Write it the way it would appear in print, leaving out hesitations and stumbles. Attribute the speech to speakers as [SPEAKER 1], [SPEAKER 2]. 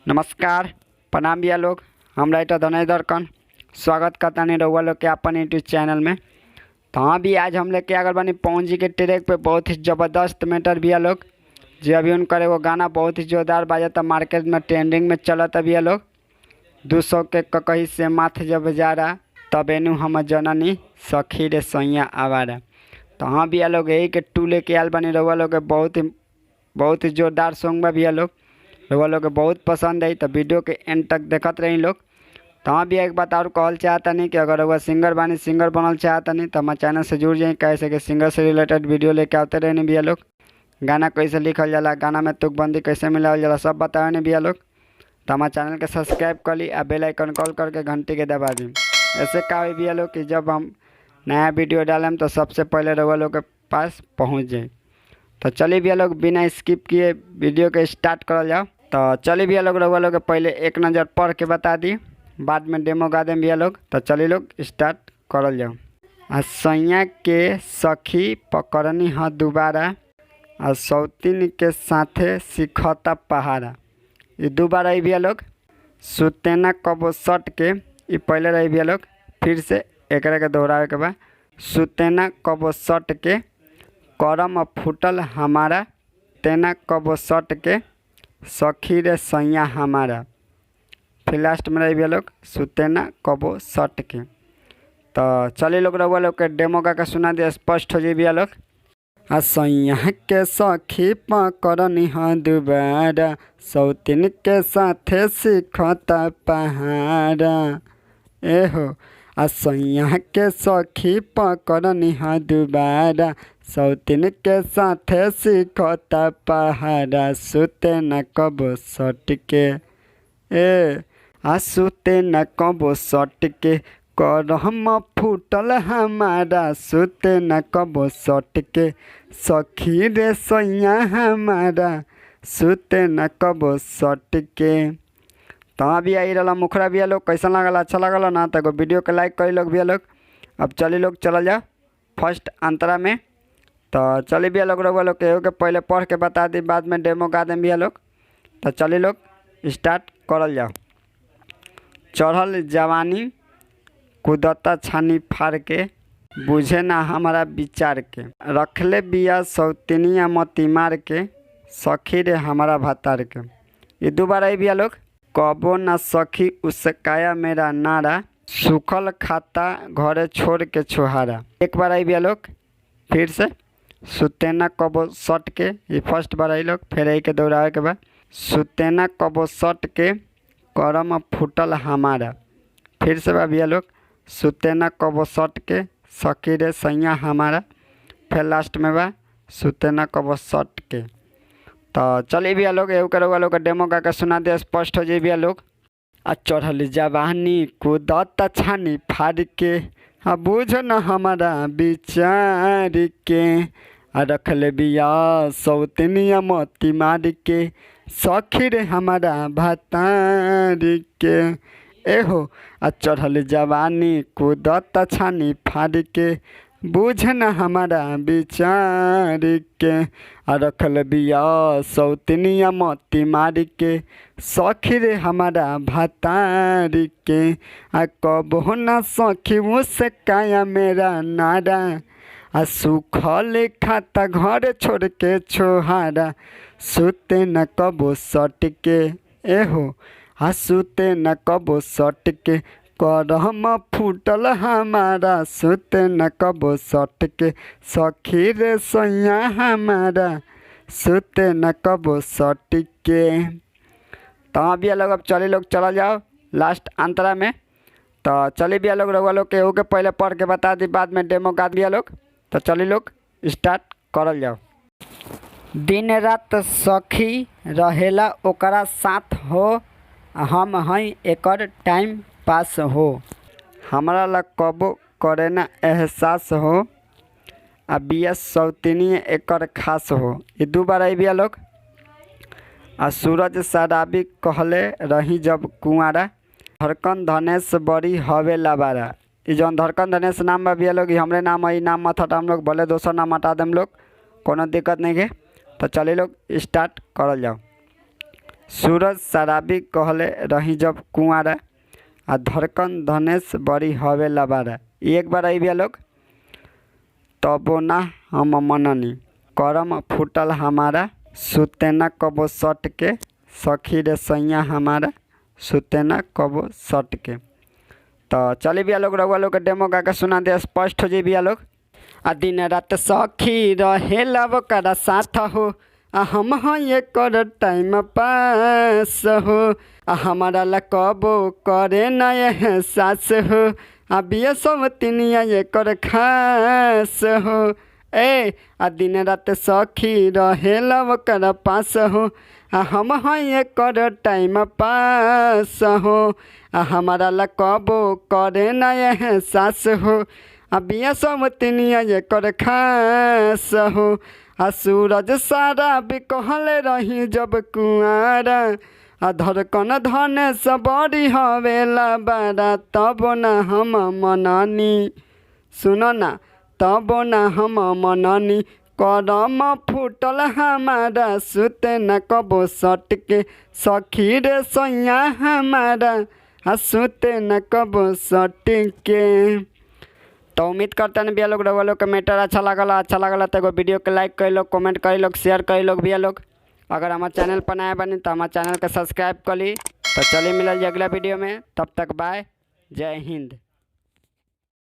[SPEAKER 1] नमस्कार प्रणाम भैया लोग। हम राइटर धनेश्वर कन स्वागत करता नहीं रहुआ लोग के अपन यूट्यूब चैनल में। तो हाँ भी आज हम लेके आगे बनी पवन जी के ट्रैक पे बहुत ही ज़बरदस्त मैटर भैया लोग। जी अभी उनका वो गाना बहुत ही जोरदार बाजा था, मार्केट में ट्रेंडिंग में चला था भैया लोग। 200 के ककही से माथ जब जा रहा तब एनु हम जननी सखी रे सैया आवारा। तो हाँ भैया लोग यही के टू लेके आल बनी रहुआ लोग के बहुत ही जोरदार सॉन्ग बा भैया लोग। रहुआ लोग के बहुत पसंद आई तो वीडियो के एंड तक देखत रही लोग। तो हाँ भी एक बात और कहल चाहता नहीं कि अगर रहुआ सिंगर बानी सिंगर बनल चाहता नहीं तो हमारे चैनल से जुड़ जाए, कैसे कि सिंगर से रिलेटेड वीडियो लेके आते रहे भैया लोग। गाना कैसे लिखल जाला, गाना में तुकबंदी कैसे मिलावल जाला, सब बतावे नहीं भैया लोग। तो हमारे चैनल के सब्सक्राइब कर ली और बेल आइकन कॉल करके घंटी के दबा दी। ऐसे का हुई भैया लोग कि जब हम नया वीडियो डालें तो सबसे पहले रहुआ लोग के पास पहुँच जाए। तो चलिए भैया लोग बिना स्किप किए वीडियो के स्टार्ट करल जाओ। तो चलिए भैया लोग रहुआ लोग के पहले एक नज़र पढ़ के बता दी, बाद में डेमो गा दें भैया लोग। तो चलिए लोग स्टार्ट करल जाओ। आ सैया के सखी पकड़नी ह दोबारा, आ सौतीन के साथे सिखता पहाड़ा। ये दोबारा ही भैया लोग। सुतेना कबो सट के, ये पहले रही भैया लोग। फिर से एक के दोहरावे के बाद सुतेना कबो सट के करम फूटल हमारा, तेना कबो सट के सखी रे सैया हमारा। फिर लास्ट में रही भैया लोग सुतेना कबो सट के। तो चलिए लोग रहुआ लोग के डेमो का सुना दिया, स्पष्ट हो जाए भैया लोग। आ सैया के सखी पकड़नी ह दोबारा, सौतीन के साथे सिखता पहाड़ा। एहो आ सैया के सखी पकड़नी ह दोबारा, सौतीन के साथे सिखता पहाड़ा। सुते न कबो सट के आ सुते न कबो सट के करम फूटल हमारा। सुते न कबो सट के सखी रे सैया हमारा। सुते न कबो सट के। तो हाँ भी आई रहा मुखरा भैया लोग, कैसा लगल, अच्छा लगल ना तो वीडियो के लाइक करी लोग भैया लोग। अब चलिए लोग चल जाओ फर्स्ट अंतरा में। तो चलिए भैया लोग रहुआ लोग के पहले पढ़ के बता दी, बाद में डेमो गा दें भैया लोग। तो चलिए लोग स्टार्ट करल जाओ। चढ़ल जवानी कुदता छानी फाड़ के, बुझे ना हमारा विचार के। रखले बिया सौतनिया मोती मार के, सखी रे हमारा भतार के। ये दोबारा ही भैया लोग। कबो ना सखी उसकाया मेरा नारा, सूखल खाता घरे छोड़ के छोहारा। एक बार आई भैया लोग। फिर से सुतेना कबो सट के, ये फर्स्ट बार आई लोग। फिर आई के दोहरावे के बाद सुतेना कबो सट के करम फूटल हमारा। फिर से बा भैया लोग सुतेना कबो सट के सखी रे सैया हमारा। फिर लास्ट में बा सुतेना कबो सट के। तो चलिए भैया लोग एहू के रहुआ लोग का डेमो गा के सुना दे, स्पष्ट हो जाए भैया लोग। आ चढ़ल जवानी कुदता छानी फाड़ के, आ बुझ न हमारा विचार के। आ रखले बिया सौतनिया मोती मार के, सखी रे हमारा भतार के। एहो आ चढ़ल जवानी कुदता छानी फाड़ के, बुझ न हमारा विचार के। आ रखल बिया सौतनिया मोती मार के, सखी रे हमारा भतार के। आ कबो न सखी उसकाया मेरा नारा, आ सूखल खाता घर छोड़ के छोहारा। सुते न कबो सट के, एहो आ सुते न कबो सट के करम फूटल हमारा। सुते न कबो सट के सखी रे सैया हमारा। सुते न कबो सट के। तो हाँ भैया लोग अब चलिए लोग चला जाओ लास्ट अंतरा में। तो चलिए भैया लोग रहुआ लोग के पहले पढ़ के बता दी, बाद में डेमो गा दिया लोग। तो चलिए लोग स्टार्ट करल जाओ। दिन रात सखी रहेला ओकरा साथ हो, हम हई एकर टाइम पास हो। हमारा ला कबो करे ना एहसास हो, आ बिया सौतनी एकर खास हो। ये दोबारा ही भैया लोग। आ सूरज शराबी कहले रही जब कुआरा, धड़कन धनेश बड़ी हवे लबारा। ये जौन धड़कन धनेश नाम बा भैया लोग, ये हमरे नाम है, नाम मत हटा हम लोग, भले दोसर नाम हटा देम लोग, कोनो दिक्कत नहीं है। तो चलिए लोग स्टार्ट करल जाओ। सूरज शराबी कहले रही जब कुआरा, आ धड़कन धनेश बड़ी हवे लबारा। एक बार आई भैया लोग। तबो ना हम मननी, करम फूटल हमारा, सुते न कबो सट के, सखी रे सैया हमारा, सुते न कबो सट के। तो चलिए भैया लोग, रउआ लोग के डेमो गा के सुना दे, स्पष्ट हो जाए भैया लोग। आ दिन रात सखी रहे ओकरा साथ हो, आ हम ये कर टाइम पास हो, आ हमारा ला कबो करे न एहसास हो, आ बिया सब तिनिया ये कर खास हो। ए आ दिन रात सखी रहे ओकरा पास हो, आ हम ये कर टाइम पास हो, आ हमारा ला कबो करे न एहसास हो, आ बिया सब तिनिया ये कर खास हो। आ सूरज सारा भी कहले रही जब कुआरा, आ धड़कन धनेश बड़ी हवेला बारा। तब ना हम मननी, सुनो ना, तब ना हम मननी, करम फूटल हमारा, सुते न कबो सट के, सखी रे सैया हमारा, आ सुते न कबो सट के। तो उम्मीद करते हैं भैया लोग रउआ लोग के मैटर अच्छा लगला तो एगो वीडियो के लाइक कर लो, कमेंट कर लो, शेयर कर लो भैया लोग। अगर हमारे चैनल पर नया बनी तो हमारे चैनल के सब्सक्राइब कर ली। तो चलिए मिलल अगला वीडियो में, तब तक बाय, जय हिंद।